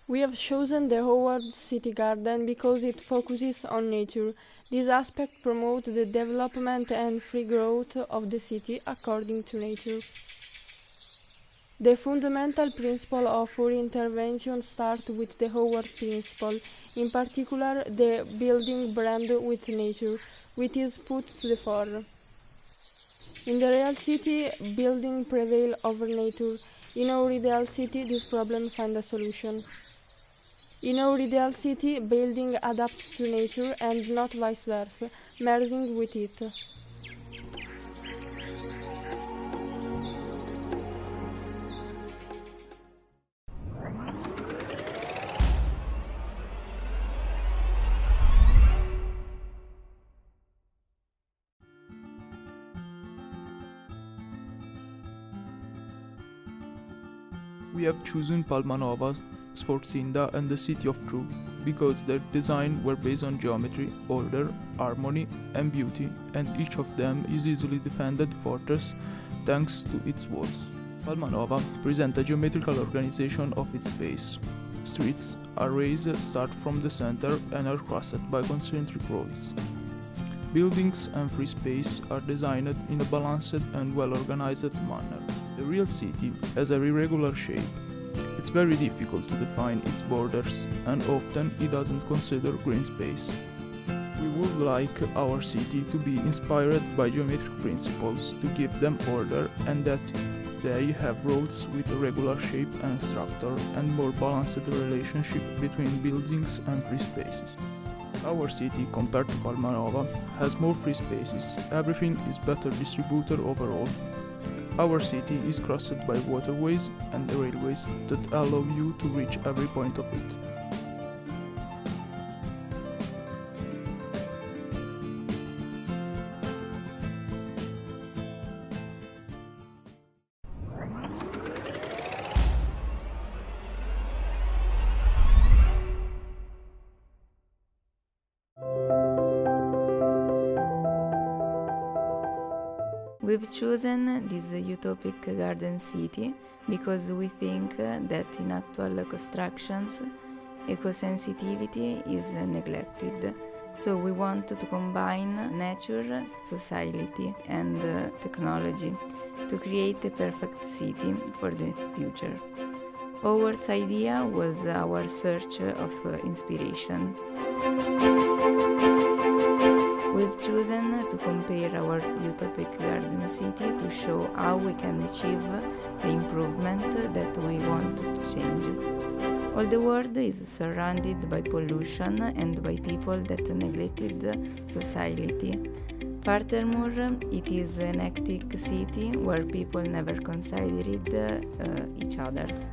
We have chosen the Howard City Garden because it focuses on nature. This aspect promotes the development and free growth of the city according to nature. The fundamental principle of our intervention starts with the Howard principle, in particular the building brand with nature, which is put to the fore. In the real city, building prevail over nature. In our ideal city, this problem finds a solution. In our ideal city, building adapts to nature and not vice versa, merging with it. We have chosen Palmanova, Sforzinda and the City of Truth because their design were based on geometry, order, harmony and beauty, and each of them is easily defended fortress thanks to its walls. Palmanova presents a geometrical organization of its space. Streets are raised start from the center and are crossed by concentric roads. Buildings and free space are designed in a balanced and well-organized manner. The real city has a irregular shape. It's very difficult to define its borders, and often it doesn't consider green space. We would like our city to be inspired by geometric principles to give them order, and that they have roads with a regular shape and structure and more balanced relationship between buildings and free spaces. Our city, compared to Palmanova, has more free spaces. Everything is better distributed overall. Our city is crossed by waterways and railways that allow you to reach every point of it. We've chosen this utopic garden city because we think that in actual constructions, eco-sensitivity is neglected. So we want to combine nature, society and technology to create a perfect city for the future. Howard's idea was our search of inspiration. We've chosen to compare our utopic garden city to show how we can achieve the improvement that we want to change. All the world is surrounded by pollution and by people that neglected society. Furthermore, it is an hectic city where people never considered each other's.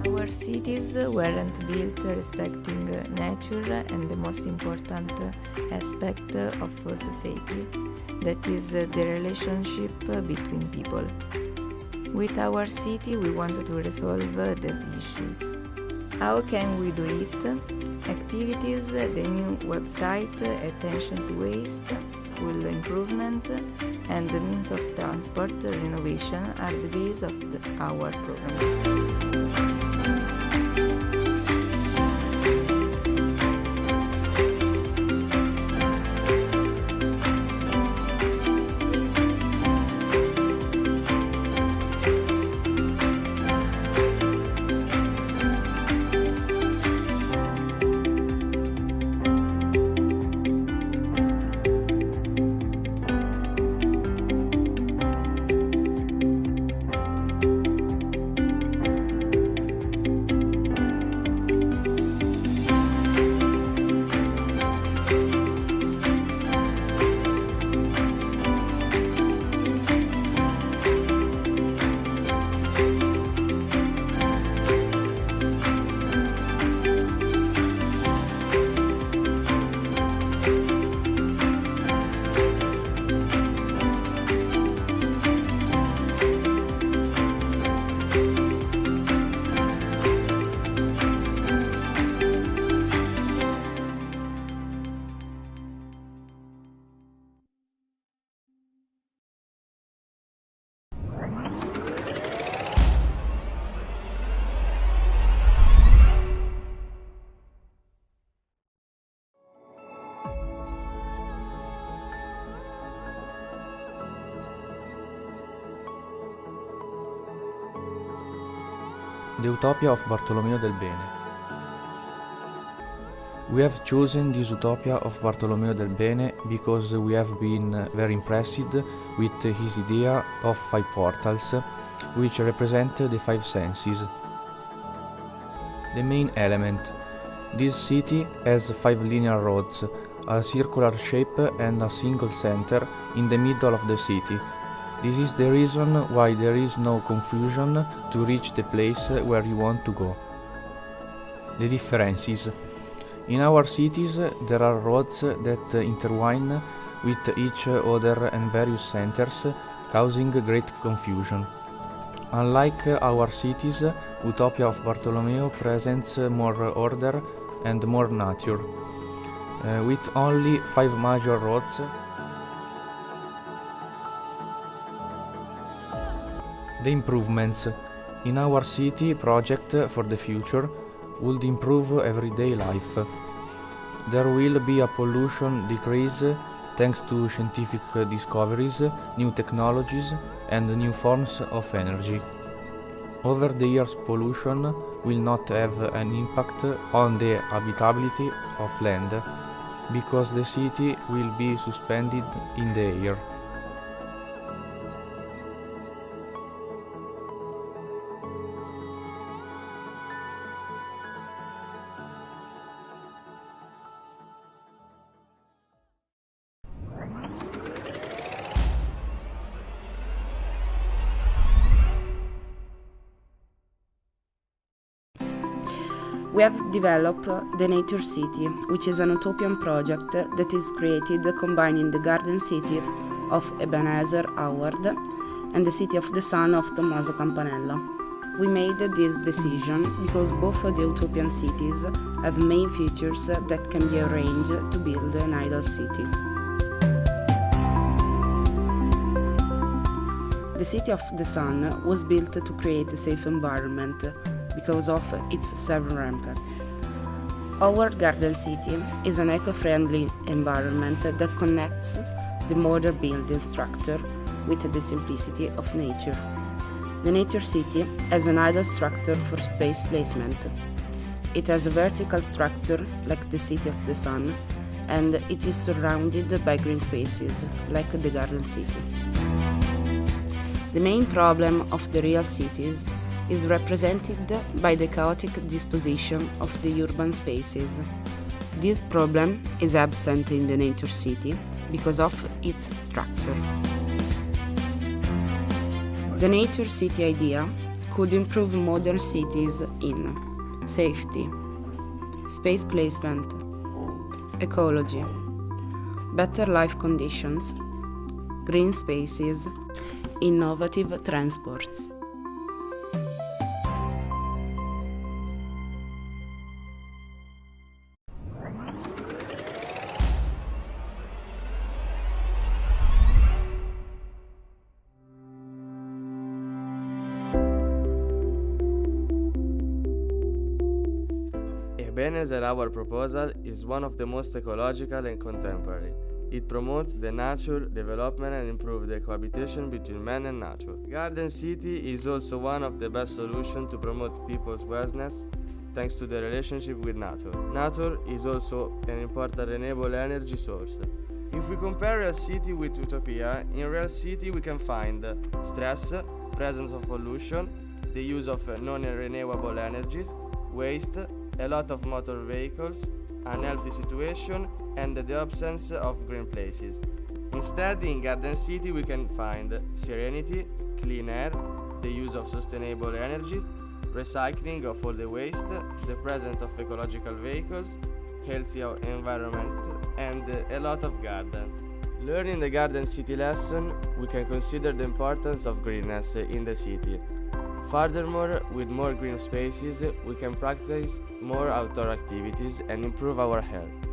Our cities weren't built respecting nature and the most important aspect of society, that is the relationship between people. With our city, we want to resolve these issues. How can we do it? Activities, the new website, attention to waste, school improvement, and the means of transport renovation are the base of our program. The Utopia of Bartolomeo del Bene. We have chosen this Utopia of Bartolomeo del Bene because we have been very impressed with his idea of 5 portals, which represent the 5 senses. The main element. This city has 5 linear roads, a circular shape and a single center in the middle of the city. This is the reason why there is no confusion to reach the place where you want to go. The differences. In our cities there are roads that intertwine with each other and various centers, causing great confusion. Unlike our cities, Utopia of Bartolomeo presents more order and more nature. With only 5 major roads, the improvements. In our city project for the future would improve everyday life. There will be a pollution decrease thanks to scientific discoveries, new technologies and new forms of energy. Over the years pollution will not have an impact on the habitability of land, because the city will be suspended in the air. We have developed the Nature City, which is an utopian project that is created combining the Garden City of Ebenezer Howard and the City of the Sun of Tommaso Campanella. We made this decision because both the utopian cities have main features that can be arranged to build an ideal city. The City of the Sun was built to create a safe environment because of its 7 ramparts. Our Garden City is an eco-friendly environment that connects the modern building structure with the simplicity of nature. The Nature City has an ideal structure for space placement. It has a vertical structure like the City of the Sun, and it is surrounded by green spaces like the Garden City. The main problem of the real cities is represented by the chaotic disposition of the urban spaces. This problem is absent in the Nature City because of its structure. The Nature City idea could improve modern cities in safety, space placement, ecology, better life conditions, green spaces, innovative transports. Ebenezer Howard proposal is one of the most ecological and contemporary. It promotes the nature development and improves the cohabitation between man and nature. Garden City is also one of the best solutions to promote people's wellness thanks to the relationship with nature. Nature is also an important renewable energy source. If we compare Real City with Utopia, in Real City we can find stress, presence of pollution, the use of non-renewable energies, waste, a lot of motor vehicles, unhealthy situation, and the absence of green places. Instead, in Garden City we can find serenity, clean air, the use of sustainable energies, recycling of all the waste, the presence of ecological vehicles, healthy environment, and a lot of gardens. Learning the Garden City lesson, we can consider the importance of greenness in the city. Furthermore, with more green spaces, we can practice more outdoor activities and improve our health.